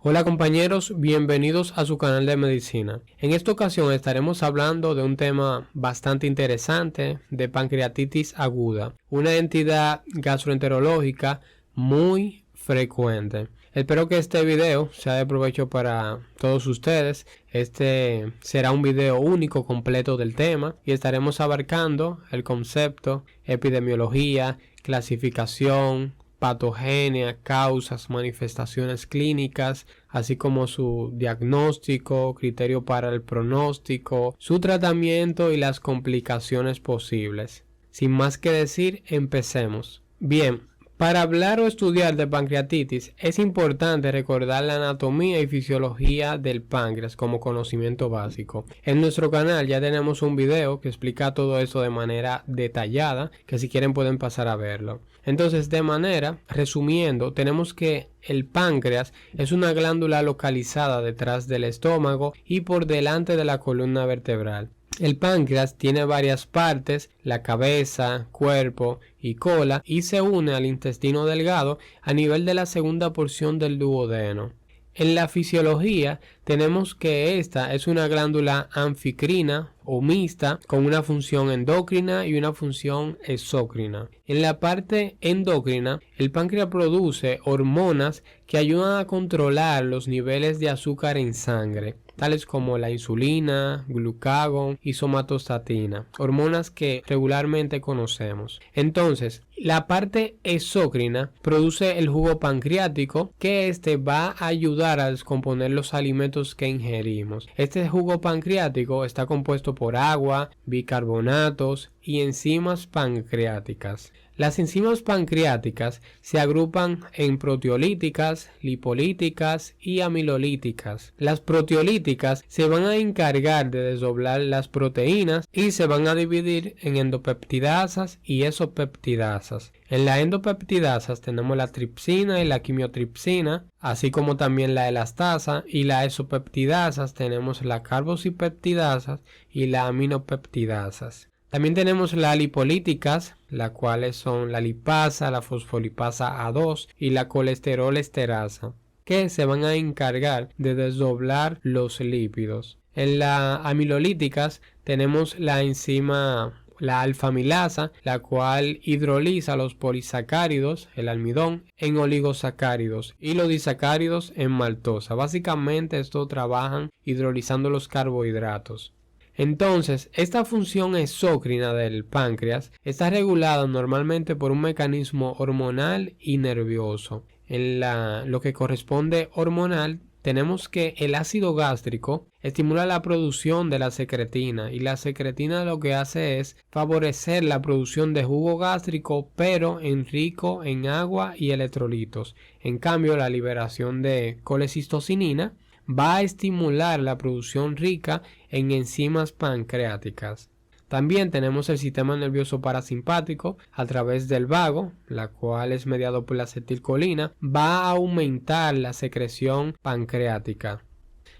Hola compañeros, bienvenidos a su canal de medicina. En esta ocasión estaremos hablando de un tema bastante interesante de pancreatitis aguda, una entidad gastroenterológica muy frecuente. Espero que este video sea de provecho para todos ustedes. Este será un video único completo del tema y estaremos abarcando el concepto, epidemiología, clasificación, patogenia, causas, manifestaciones clínicas, así como su diagnóstico, criterio para el pronóstico, su tratamiento y las complicaciones posibles. Sin más que decir, empecemos. Bien, para hablar o estudiar de pancreatitis es importante recordar la anatomía y fisiología del páncreas como conocimiento básico. En nuestro canal ya tenemos un video que explica todo eso de manera detallada, que si quieren pueden pasar a verlo. Entonces, de manera, resumiendo, tenemos que el páncreas es una glándula localizada detrás del estómago y por delante de la columna vertebral. El páncreas tiene varias partes, la cabeza, cuerpo y cola, y se une al intestino delgado a nivel de la segunda porción del duodeno. En la fisiología tenemos que esta es una glándula anficrina o mixta con una función endocrina y una función exócrina. En la parte endocrina, el páncreas produce hormonas que ayudan a controlar los niveles de azúcar en sangre, tales como la insulina, glucagón y somatostatina, hormonas que regularmente conocemos. Entonces, la parte exócrina produce el jugo pancreático, que va a ayudar a descomponer los alimentos que ingerimos. Este jugo pancreático está compuesto por agua, bicarbonatos y enzimas pancreáticas. Las enzimas pancreáticas se agrupan en proteolíticas, lipolíticas y amilolíticas. Las proteolíticas se van a encargar de desdoblar las proteínas y se van a dividir en endopeptidasas y esopeptidasas. En las endopeptidasas tenemos la tripsina y la quimiotripsina, así como también la elastasa, y las esopeptidasas tenemos la carboxipeptidasas y las aminopeptidasas. También tenemos las lipolíticas, las cuales son la lipasa, la fosfolipasa A2 y la colesterol esterasa, que se van a encargar de desdoblar los lípidos. En las amilolíticas tenemos la enzima la alfamilasa, la cual hidroliza los polisacáridos, el almidón, en oligosacáridos y los disacáridos en maltosa. Básicamente estos trabajan hidrolizando los carbohidratos. Entonces, esta función exócrina del páncreas está regulada normalmente por un mecanismo hormonal y nervioso. En lo que corresponde hormonal, tenemos que el ácido gástrico estimula la producción de la secretina, y la secretina lo que hace es favorecer la producción de jugo gástrico, pero rico en agua y electrolitos. En cambio, la liberación de colecistocinina va a estimular la producción rica en enzimas pancreáticas. También tenemos el sistema nervioso parasimpático a través del vago, la cual es mediado por la acetilcolina, va a aumentar la secreción pancreática.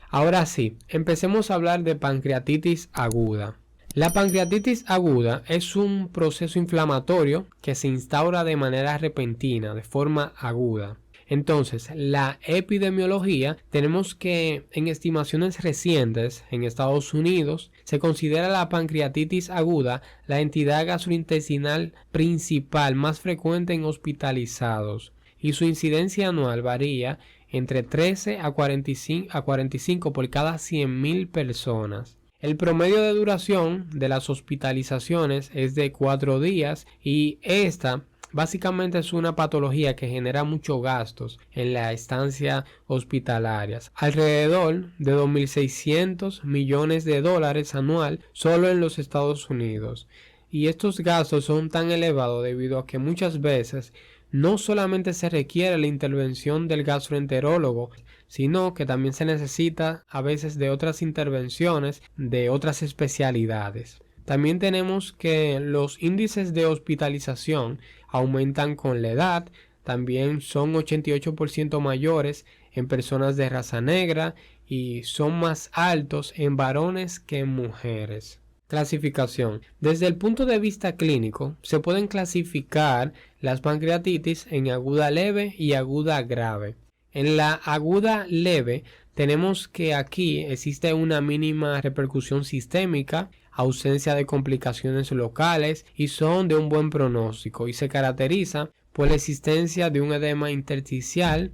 Ahora sí, empecemos a hablar de pancreatitis aguda. La pancreatitis aguda es un proceso inflamatorio que se instaura de manera repentina, de forma aguda. Entonces, la epidemiología, tenemos que en estimaciones recientes en Estados Unidos se considera la pancreatitis aguda la entidad gastrointestinal principal más frecuente en hospitalizados, y su incidencia anual varía entre 13 a 45 por cada 100.000 personas. El promedio de duración de las hospitalizaciones es de 4 días y esta básicamente es una patología que genera muchos gastos en la estancia hospitalarias, alrededor de 2.600 millones de dólares anual solo en los Estados Unidos. Y estos gastos son tan elevados debido a que muchas veces no solamente se requiere la intervención del gastroenterólogo, sino que también se necesita a veces de otras intervenciones de otras especialidades. También tenemos que los índices de hospitalización aumentan con la edad, también son 88% mayores en personas de raza negra y son más altos en varones que en mujeres. Clasificación. Desde el punto de vista clínico, se pueden clasificar las pancreatitis en aguda leve y aguda grave. En la aguda leve tenemos que aquí existe una mínima repercusión sistémica, ausencia de complicaciones locales y son de un buen pronóstico y se caracteriza por la existencia de un edema intersticial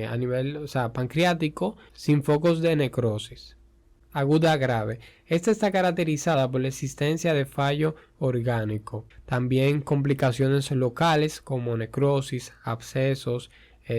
a nivel pancreático sin focos de necrosis. Aguda grave. Esta está caracterizada por la existencia de fallo orgánico, también complicaciones locales como necrosis, abscesos,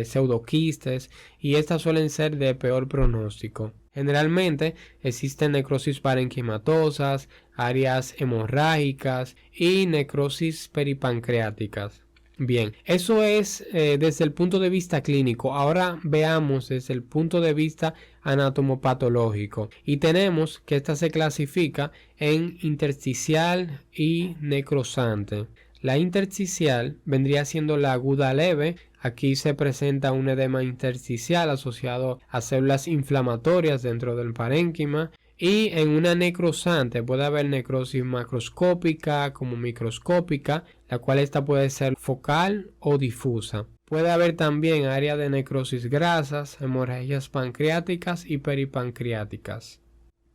pseudoquistes, y estas suelen ser de peor pronóstico. Generalmente existen necrosis parenquimatosas, áreas hemorrágicas y necrosis peripancreáticas. Bien, eso es desde el punto de vista clínico. Ahora veamos desde el punto de vista anatomopatológico. Y tenemos que esta se clasifica en intersticial y necrosante. La intersticial vendría siendo la aguda leve. Aquí se presenta un edema intersticial asociado a células inflamatorias dentro del parénquima. Y en una necrosante puede haber necrosis macroscópica como microscópica, la cual esta puede ser focal o difusa. Puede haber también área de necrosis grasas, hemorragias pancreáticas y peripancreáticas.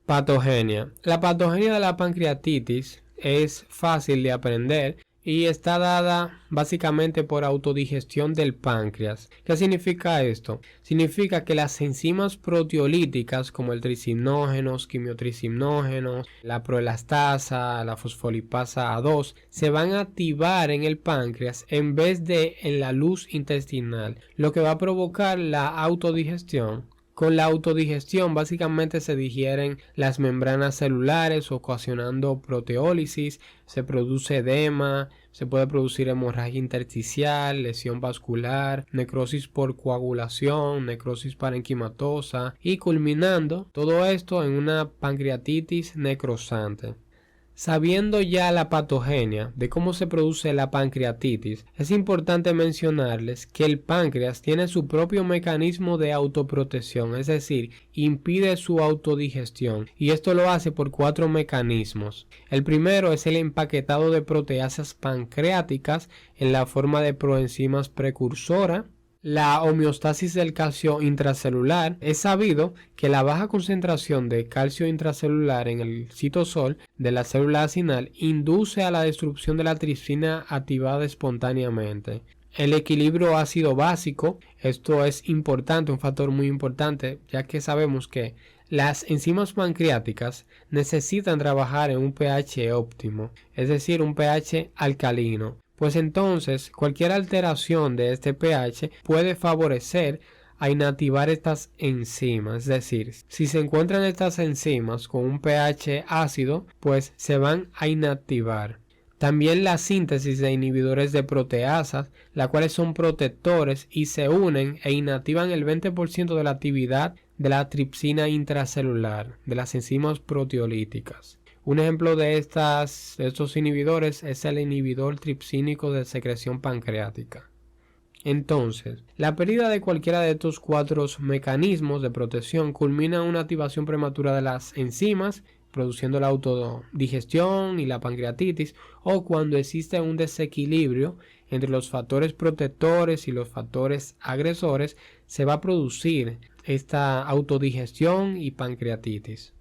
Patogenia. La patogenia de la pancreatitis es fácil de aprender y está dada básicamente por autodigestión del páncreas. ¿Qué significa esto? Significa que las enzimas proteolíticas como el trisimnógenos, quimiotrisimnógenos, la proelastasa, la fosfolipasa A2 se van a activar en el páncreas en vez de en la luz intestinal, lo que va a provocar la autodigestión. Con la autodigestión básicamente se digieren las membranas celulares ocasionando proteólisis, se produce edema, se puede producir hemorragia intersticial, lesión vascular, necrosis por coagulación, necrosis parenquimatosa y culminando todo esto en una pancreatitis necrosante. Sabiendo ya la patogenia de cómo se produce la pancreatitis, es importante mencionarles que el páncreas tiene su propio mecanismo de autoprotección, es decir, impide su autodigestión, y esto lo hace por 4 mecanismos. El primero es el empaquetado de proteasas pancreáticas en la forma de proenzimas precursora. La homeostasis del calcio intracelular. Es sabido que la baja concentración de calcio intracelular en el citosol de la célula acinal induce a la destrucción de la tripsina activada espontáneamente. El equilibrio ácido básico, esto es importante, un factor muy importante, ya que sabemos que las enzimas pancreáticas necesitan trabajar en un pH óptimo, es decir, un pH alcalino. Pues entonces cualquier alteración de este pH puede favorecer a inactivar estas enzimas, es decir, si se encuentran estas enzimas con un pH ácido, pues se van a inactivar. También la síntesis de inhibidores de proteasas, las cuales son protectores y se unen e inactivan el 20% de la actividad de la tripsina intracelular, de las enzimas proteolíticas. Un ejemplo de estos inhibidores es el inhibidor tripsínico de secreción pancreática. Entonces, la pérdida de cualquiera de estos 4 mecanismos de protección culmina en una activación prematura de las enzimas, produciendo la autodigestión y la pancreatitis, o cuando existe un desequilibrio entre los factores protectores y los factores agresores, se va a producir esta autodigestión y pancreatitis.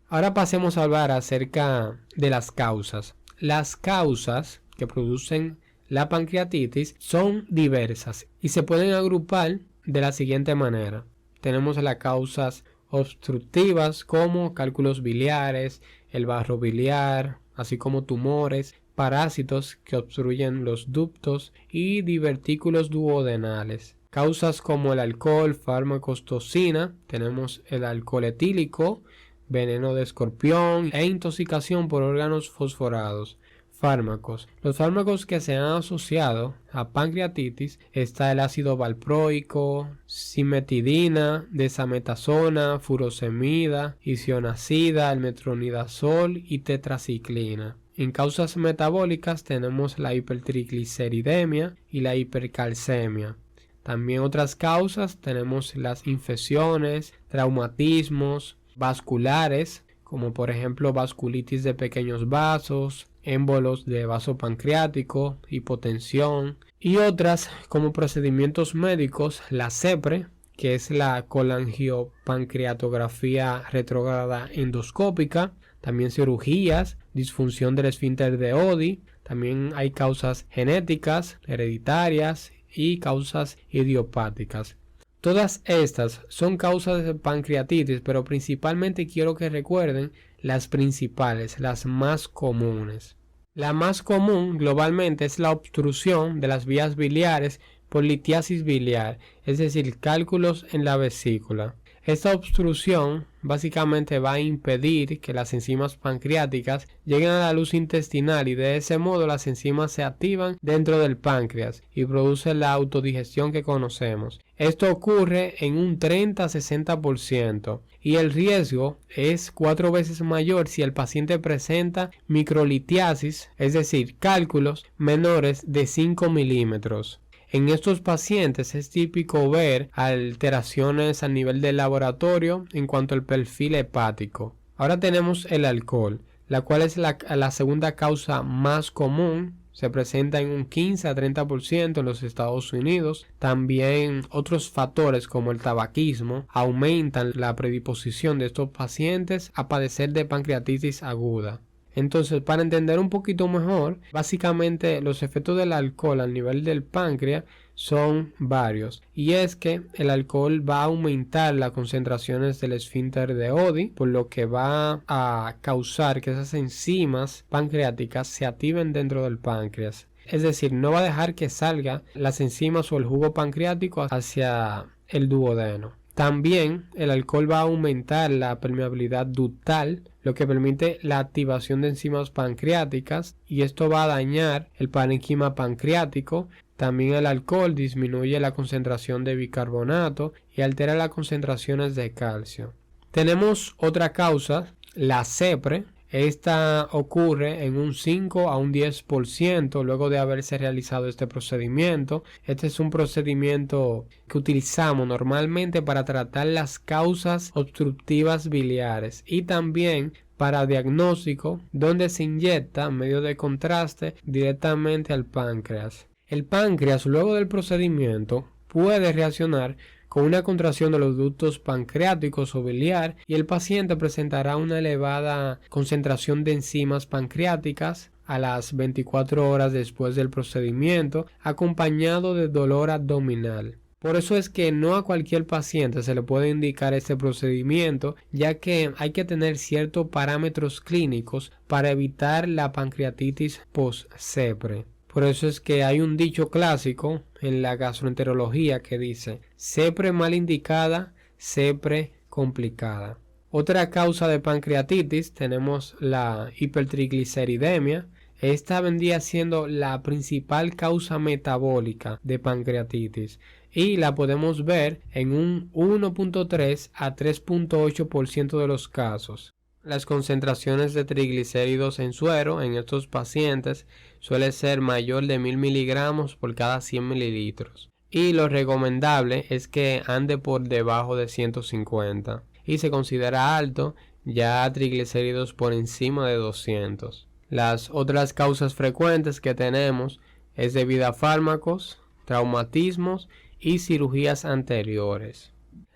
Ahora pasemos a hablar acerca de las causas. Las causas que producen la pancreatitis son diversas y se pueden agrupar de la siguiente manera. Tenemos las causas obstructivas como cálculos biliares, el barro biliar, así como tumores, parásitos que obstruyen los ductos y divertículos duodenales. Causas como el alcohol, fármacos toxina, tenemos el alcohol etílico, veneno de escorpión e intoxicación por órganos fosforados. Fármacos. Los fármacos que se han asociado a pancreatitis está el ácido valproico, cimetidina, desametasona, furosemida, isoniazida, el metronidazol y tetraciclina. En causas metabólicas tenemos la hipertrigliceridemia y la hipercalcemia. También otras causas tenemos las infecciones, traumatismos, vasculares, como por ejemplo vasculitis de pequeños vasos, émbolos de vaso pancreático, hipotensión, y otras como procedimientos médicos, la CEPRE, que es la colangiopancreatografía retrógrada endoscópica, también cirugías, disfunción del esfínter de Oddi, también hay causas genéticas, hereditarias y causas idiopáticas. Todas estas son causas de pancreatitis, pero principalmente quiero que recuerden las principales, las más comunes. La más común globalmente es la obstrucción de las vías biliares por litiasis biliar, es decir, cálculos en la vesícula. Esta obstrucción básicamente va a impedir que las enzimas pancreáticas lleguen a la luz intestinal y de ese modo las enzimas se activan dentro del páncreas y producen la autodigestión que conocemos. Esto ocurre en un 30-60% y el riesgo es 4 veces mayor si el paciente presenta microlitiasis, es decir, cálculos menores de 5 milímetros. En estos pacientes es típico ver alteraciones a nivel del laboratorio en cuanto al perfil hepático. Ahora tenemos el alcohol, la cual es la segunda causa más común. Se presenta en un 15-30% en los Estados Unidos. También otros factores como el tabaquismo aumentan la predisposición de estos pacientes a padecer de pancreatitis aguda. Entonces, para entender un poquito mejor, básicamente los efectos del alcohol al nivel del páncreas son varios. Y es que el alcohol va a aumentar las concentraciones del esfínter de Oddi, por lo que va a causar que esas enzimas pancreáticas se activen dentro del páncreas. Es decir, no va a dejar que salga las enzimas o el jugo pancreático hacia el duodeno. También el alcohol va a aumentar la permeabilidad ductal, lo que permite la activación de enzimas pancreáticas y esto va a dañar el parénquima pancreático. También el alcohol disminuye la concentración de bicarbonato y altera las concentraciones de calcio. Tenemos otra causa, la CEPRE. Esta ocurre en un 5 a un 10% luego de haberse realizado este procedimiento. Este es un procedimiento que utilizamos normalmente para tratar las causas obstructivas biliares y también para diagnóstico, donde se inyecta medio de contraste directamente al páncreas. El páncreas luego del procedimiento puede reaccionar con una contracción de los ductos pancreáticos o biliar y el paciente presentará una elevada concentración de enzimas pancreáticas a las 24 horas después del procedimiento, acompañado de dolor abdominal. Por eso es que no a cualquier paciente se le puede indicar este procedimiento, ya que hay que tener ciertos parámetros clínicos para evitar la pancreatitis post-CEPRE. Por eso es que hay un dicho clásico en la gastroenterología que dice: CEPRE mal indicada, CEPRE complicada. Otra causa de pancreatitis tenemos la hipertrigliceridemia. Esta vendría siendo la principal causa metabólica de pancreatitis y la podemos ver en un 1.3 a 3.8% de los casos. Las concentraciones de triglicéridos en suero en estos pacientes suele ser mayor de 1000 miligramos por cada 100 mililitros y lo recomendable es que ande por debajo de 150 y se considera alto ya triglicéridos por encima de 200. Las otras causas frecuentes que tenemos es debido a fármacos, traumatismos y cirugías anteriores.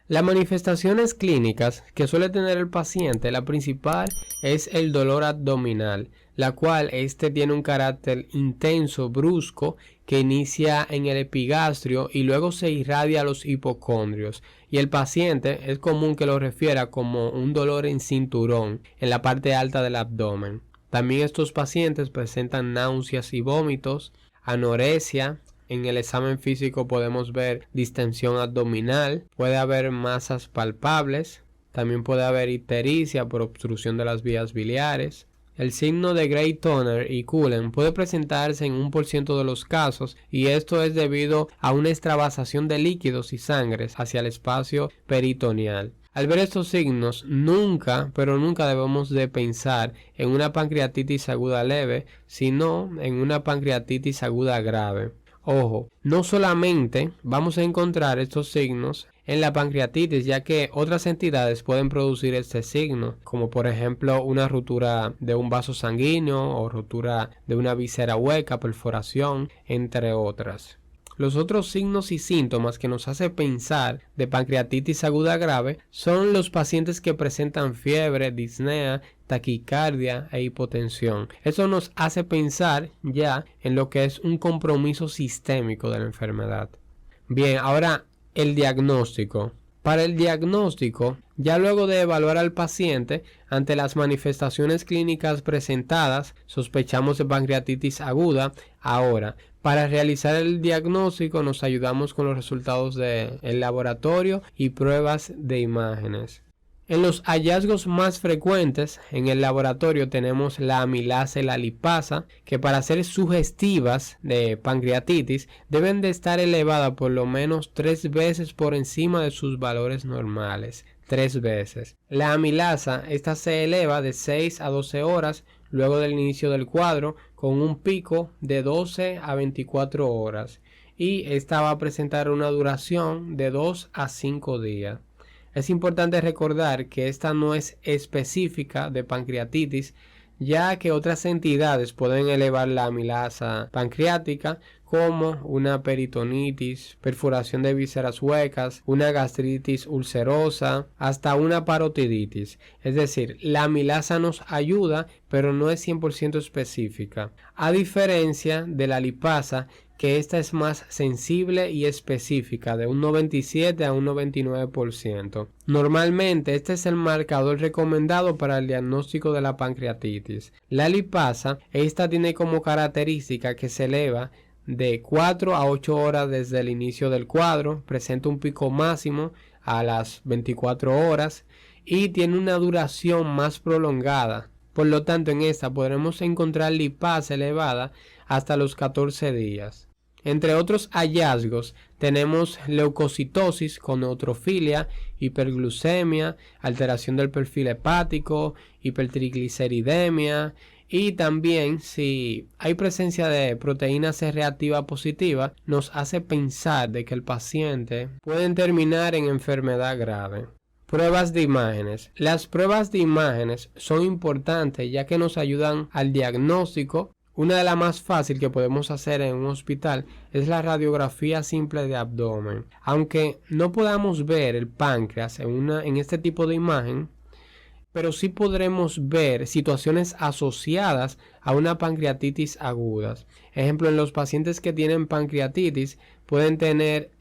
Las manifestaciones clínicas que suele tener el paciente, la principal es el dolor abdominal, la cual tiene un carácter intenso, brusco, que inicia en el epigastrio y luego se irradia a los hipocondrios. Y el paciente es común que lo refiera como un dolor en cinturón, en la parte alta del abdomen. También estos pacientes presentan náuseas y vómitos, anorexia. En el examen físico podemos ver distensión abdominal, puede haber masas palpables, también puede haber ictericia por obstrucción de las vías biliares. El signo de Gray-Toner y Cullen puede presentarse en 1% de los casos y esto es debido a una extravasación de líquidos y sangres hacia el espacio peritoneal. Al ver estos signos, nunca debemos de pensar en una pancreatitis aguda leve, sino en una pancreatitis aguda grave. Ojo, no solamente vamos a encontrar estos signos en la pancreatitis, ya que otras entidades pueden producir este signo, como por ejemplo una ruptura de un vaso sanguíneo o ruptura de una víscera hueca, perforación, entre otras. Los otros signos y síntomas que nos hace pensar de pancreatitis aguda grave son los pacientes que presentan fiebre, disnea, taquicardia e hipotensión. Eso nos hace pensar ya en lo que es un compromiso sistémico de la enfermedad. Bien, ahora el diagnóstico. Para el diagnóstico, ya luego de evaluar al paciente, ante las manifestaciones clínicas presentadas, sospechamos de pancreatitis aguda. Ahora, para realizar el diagnóstico nos ayudamos con los resultados del laboratorio y pruebas de imágenes. En los hallazgos más frecuentes en el laboratorio tenemos la amilasa y la lipasa, que para ser sugestivas de pancreatitis deben de estar elevadas por lo menos 3 veces por encima de sus valores normales. 3 veces. La amilasa, esta se eleva de 6 a 12 horas luego del inicio del cuadro, con un pico de 12 a 24 horas. Y esta va a presentar una duración de 2 a 5 días. Es importante recordar que esta no es específica de pancreatitis, ya que otras entidades pueden elevar la amilasa pancreática, como una peritonitis, perforación de vísceras huecas, una gastritis ulcerosa, hasta una parotiditis. Es decir, la amilasa nos ayuda, pero no es 100% específica, a diferencia de la lipasa, que esta es más sensible y específica, de un 97 a un 99%. Normalmente este es el marcador recomendado para el diagnóstico de la pancreatitis. La lipasa, esta tiene como característica que se eleva de 4 a 8 horas desde el inicio del cuadro, presenta un pico máximo a las 24 horas y tiene una duración más prolongada. Por lo tanto, en esta podremos encontrar lipasa elevada hasta los 14 días. Entre otros hallazgos tenemos leucocitosis con neutrofilia, hiperglucemia, alteración del perfil hepático, hipertrigliceridemia y también si hay presencia de proteína C reactiva positiva nos hace pensar de que el paciente puede terminar en enfermedad grave. Pruebas de imágenes. Las pruebas de imágenes son importantes ya que nos ayudan al diagnóstico. Una de las más fáciles que podemos hacer en un hospital es la radiografía simple de abdomen. Aunque no podamos ver el páncreas en este tipo de imagen, pero sí podremos ver situaciones asociadas a una pancreatitis aguda. Ejemplo, en los pacientes que tienen pancreatitis pueden tener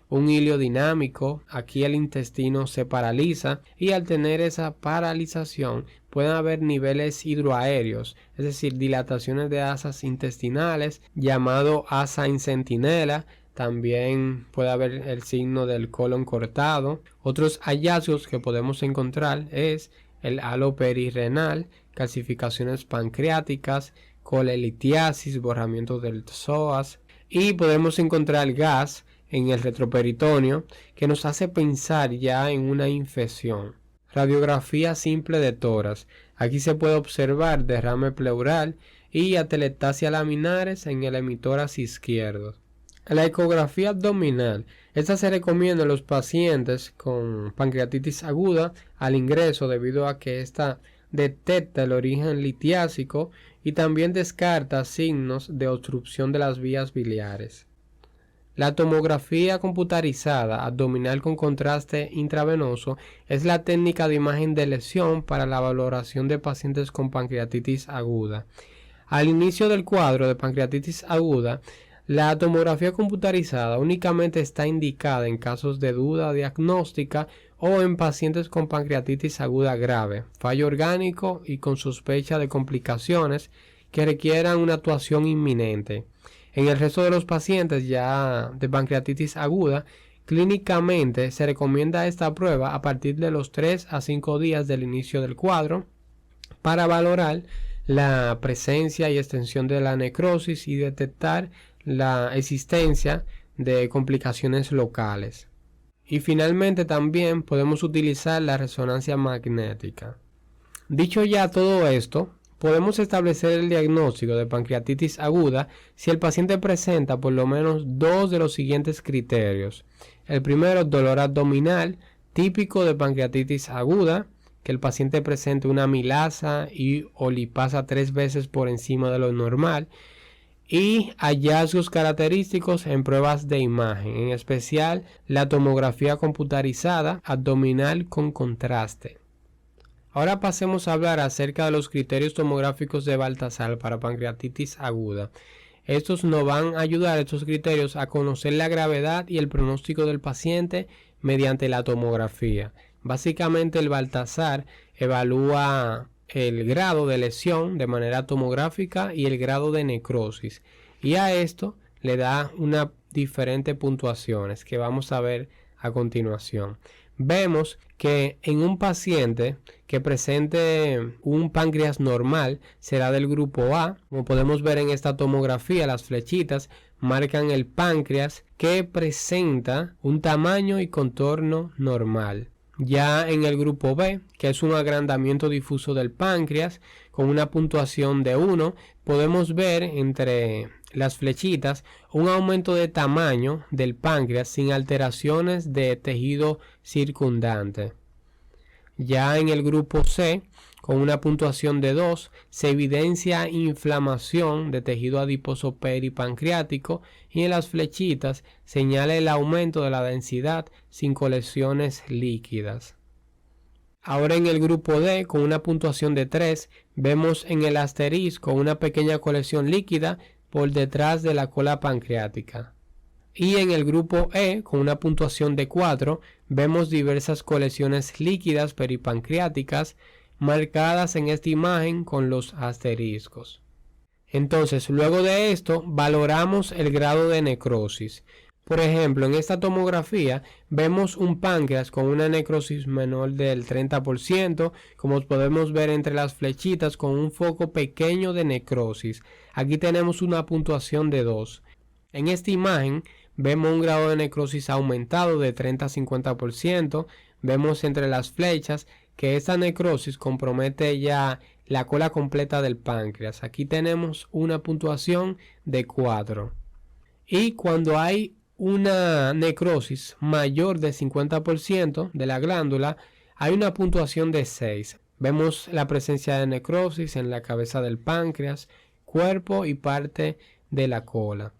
un hilio dinámico, aquí el intestino se paraliza y al tener esa paralización pueden haber niveles hidroaéreos, es decir, dilataciones de asas intestinales, llamado asa en centinela. También puede haber el signo del colon cortado. Otros hallazgos que podemos encontrar es el halo perirenal, calcificaciones pancreáticas, colelitiasis, borramiento del psoas, y podemos encontrar gas en el retroperitoneo que nos hace pensar ya en una infección. Radiografía simple de tórax. Aquí se puede observar derrame pleural y atelectasia laminares en el hemitórax izquierdo. La ecografía abdominal. Esta se recomienda en los pacientes con pancreatitis aguda al ingreso debido a que esta detecta el origen litiásico y también descarta signos de obstrucción de las vías biliares. La tomografía computarizada abdominal con contraste intravenoso es la técnica de imagen de lesión para la valoración de pacientes con pancreatitis aguda. Al inicio del cuadro de pancreatitis aguda, la tomografía computarizada únicamente está indicada en casos de duda diagnóstica o en pacientes con pancreatitis aguda grave, fallo orgánico y con sospecha de complicaciones que requieran una actuación inminente. En el resto de los pacientes ya de pancreatitis aguda, clínicamente se recomienda esta prueba a partir de los 3 a 5 días del inicio del cuadro para valorar la presencia y extensión de la necrosis y detectar la existencia de complicaciones locales. Y finalmente también podemos utilizar la resonancia magnética. Dicho ya todo esto, podemos establecer el diagnóstico de pancreatitis aguda si el paciente presenta por lo menos 2 de los siguientes criterios. El primero, dolor abdominal, típico de pancreatitis aguda, que el paciente presente una amilasa o lipasa 3 veces por encima de lo normal, y hallazgos característicos en pruebas de imagen, en especial la tomografía computarizada abdominal con contraste. Ahora pasemos a hablar acerca de los criterios tomográficos de Baltasar para pancreatitis aguda. Estos nos van a ayudar, estos criterios, a conocer la gravedad y el pronóstico del paciente mediante la tomografía. Básicamente el Baltasar evalúa el grado de lesión de manera tomográfica y el grado de necrosis, y a esto le da unas diferentes puntuaciones que vamos a ver a continuación. Vemos que en un paciente que presente un páncreas normal será del grupo A. Como podemos ver en esta tomografía, las flechitas marcan el páncreas que presenta un tamaño y contorno normal. Ya en el grupo B, que es un agrandamiento difuso del páncreas con una puntuación de 1, podemos ver entre las flechitas un aumento de tamaño del páncreas sin alteraciones de tejido circundante. Ya en el grupo C, con una puntuación de 2, se evidencia inflamación de tejido adiposo peripancreático, y en las flechitas señala el aumento de la densidad sin colecciones líquidas. Ahora en el grupo D, con una puntuación de 3, vemos en el asterisco una pequeña colección líquida por detrás de la cola pancreática. Y en el grupo E, con una puntuación de 4, vemos diversas colecciones líquidas peripancreáticas marcadas en esta imagen con los asteriscos. Entonces, luego de esto, valoramos el grado de necrosis. Por ejemplo, en esta tomografía vemos un páncreas con una necrosis menor del 30%, como podemos ver entre las flechitas, con un foco pequeño de necrosis. Aquí tenemos una puntuación de 2. En esta imagen vemos un grado de necrosis aumentado de 30 a 50%. Vemos entre las flechas que esta necrosis compromete ya la cola completa del páncreas. Aquí tenemos una puntuación de 4. Y cuando hay una necrosis mayor del 50% de la glándula, hay una puntuación de 6. Vemos la presencia de necrosis en la cabeza del páncreas, cuerpo y parte de la cola.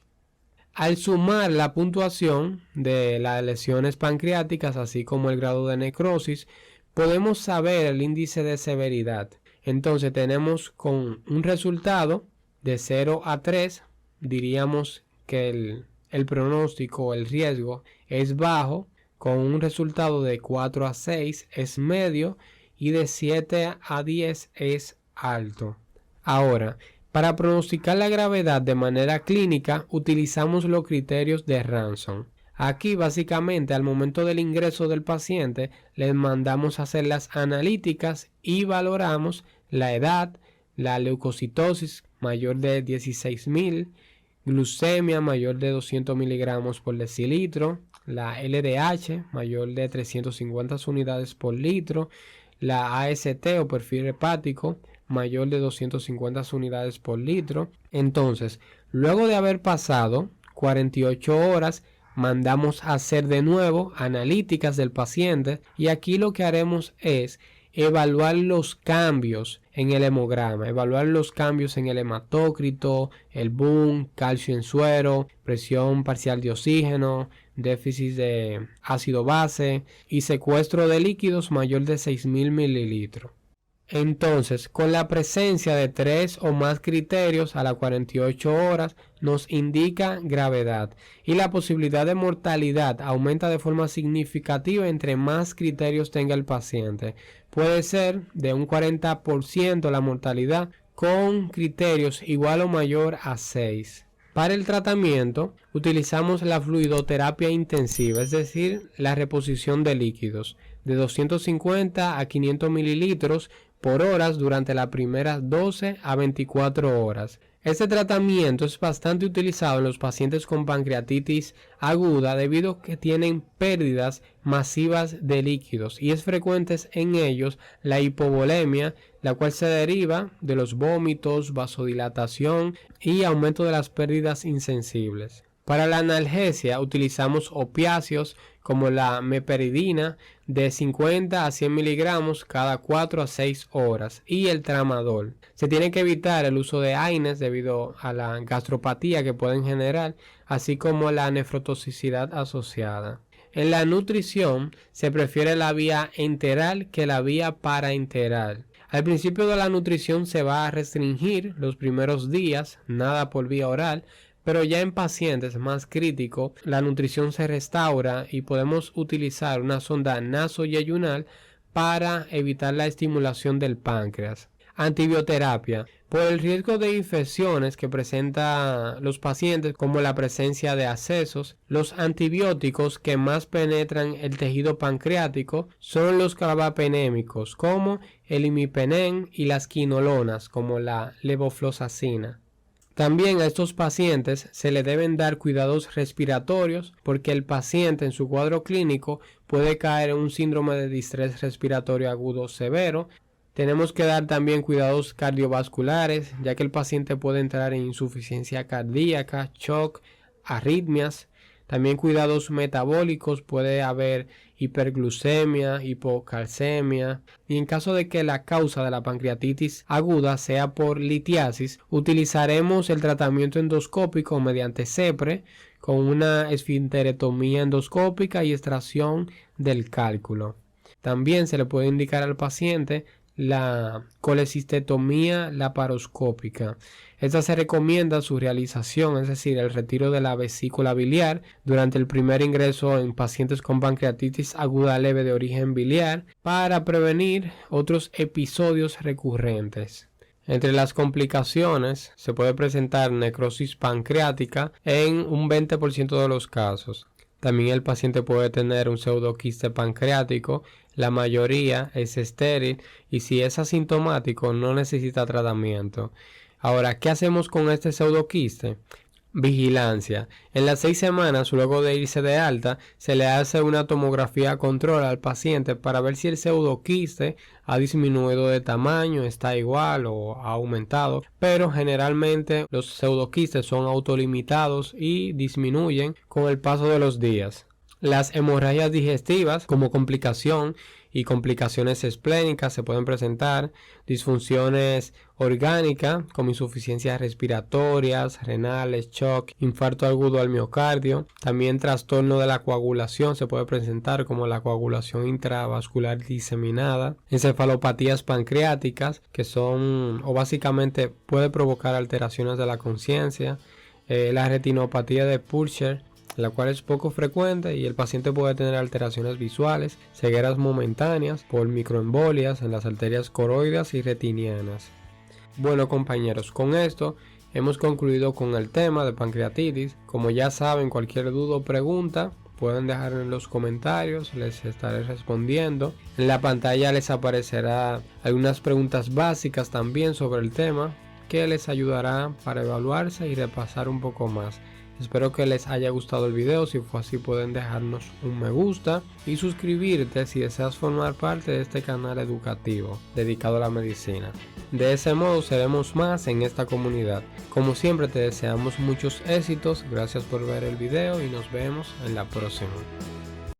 Al sumar la puntuación de las lesiones pancreáticas, así como el grado de necrosis, podemos saber el índice de severidad. Entonces tenemos con un resultado de 0 a 3, diríamos que el pronóstico, el riesgo es bajo. Con un resultado de 4 a 6 es medio, y de 7 a 10 es alto. Ahora, para pronosticar la gravedad de manera clínica, utilizamos los criterios de Ranson. Aquí básicamente al momento del ingreso del paciente les mandamos a hacer las analíticas y valoramos la edad, la leucocitosis mayor de 16.000, glucemia mayor de 200 miligramos por decilitro, la LDH mayor de 350 unidades por litro, la AST o perfil hepático mayor de 250 unidades por litro. Entonces, luego de haber pasado 48 horas, mandamos a hacer de nuevo analíticas del paciente, y aquí lo que haremos es evaluar los cambios en el hemograma, evaluar los cambios en el hematócrito, el BUN, calcio en suero, presión parcial de oxígeno, déficit de ácido base y secuestro de líquidos mayor de 6.000 mililitros. Entonces, con la presencia de 3 o más criterios a las 48 horas nos indica gravedad, y la posibilidad de mortalidad aumenta de forma significativa entre más criterios tenga el paciente. Puede ser de un 40% la mortalidad con criterios igual o mayor a 6. Para el tratamiento utilizamos la fluidoterapia intensiva, es decir, la reposición de líquidos de 250 a 500 mililitros por horas durante las primeras 12 a 24 horas. Este tratamiento es bastante utilizado en los pacientes con pancreatitis aguda debido a que tienen pérdidas masivas de líquidos, y es frecuente en ellos la hipovolemia, la cual se deriva de los vómitos, vasodilatación y aumento de las pérdidas insensibles. Para la analgesia utilizamos opiáceos como la meperidina de 50 a 100 miligramos cada 4 a 6 horas y el tramadol. Se tiene que evitar el uso de AINES debido a la gastropatía que pueden generar, así como la nefrotoxicidad asociada. En la nutrición se prefiere la vía enteral que la vía paraenteral. Al principio de la nutrición se va a restringir los primeros días, nada por vía oral, pero ya en pacientes más críticos la nutrición se restaura y podemos utilizar una sonda nasoyeyunal para evitar la estimulación del páncreas. Antibioterapia. Por el riesgo de infecciones que presentan los pacientes, como la presencia de abscesos, los antibióticos que más penetran el tejido pancreático son los carbapenémicos, como el imipenem, y las quinolonas, como la levofloxacina. También a estos pacientes se le deben dar cuidados respiratorios porque el paciente en su cuadro clínico puede caer en un síndrome de distrés respiratorio agudo severo. Tenemos que dar también cuidados cardiovasculares, ya que el paciente puede entrar en insuficiencia cardíaca, shock, arritmias. También cuidados metabólicos, puede haber hiperglucemia, hipocalcemia. Y en caso de que la causa de la pancreatitis aguda sea por litiasis, utilizaremos el tratamiento endoscópico mediante CEPRE con una esfinterectomía endoscópica y extracción del cálculo. También se le puede indicar al paciente la colecistectomía laparoscópica. Esta se recomienda su realización, es decir, el retiro de la vesícula biliar durante el primer ingreso en pacientes con pancreatitis aguda leve de origen biliar para prevenir otros episodios recurrentes. Entre las complicaciones se puede presentar necrosis pancreática en un 20% de los casos. También el paciente puede tener un pseudoquiste pancreático, la mayoría es estéril y si es asintomático no necesita tratamiento. Ahora, ¿qué hacemos con este pseudoquiste? Vigilancia. En las 6 semanas luego de irse de alta se le hace una tomografía control al paciente para ver si el pseudoquiste ha disminuido de tamaño, está igual o ha aumentado, pero generalmente los pseudoquistes son autolimitados y disminuyen con el paso de los días. Las hemorragias digestivas como complicación y complicaciones esplénicas se pueden presentar, disfunciones orgánicas como insuficiencias respiratorias, renales, shock, infarto agudo al miocardio, también trastorno de la coagulación se puede presentar como la coagulación intravascular diseminada, encefalopatías pancreáticas que son o básicamente puede provocar alteraciones de la conciencia, la retinopatía de Purcher, la cual es poco frecuente y el paciente puede tener alteraciones visuales, cegueras momentáneas por microembolias en las arterias coroides y retinianas. Bueno compañeros, con esto hemos concluido con el tema de pancreatitis. Como ya saben, cualquier duda o pregunta pueden dejar en los comentarios, les estaré respondiendo. En la pantalla les aparecerá algunas preguntas básicas también sobre el tema que les ayudará para evaluarse y repasar un poco más. Espero que les haya gustado el video. Si fue así, pueden dejarnos un me gusta y suscribirte si deseas formar parte de este canal educativo dedicado a la medicina. De ese modo seremos más en esta comunidad. Como siempre te deseamos muchos éxitos. Gracias por ver el video y nos vemos en la próxima.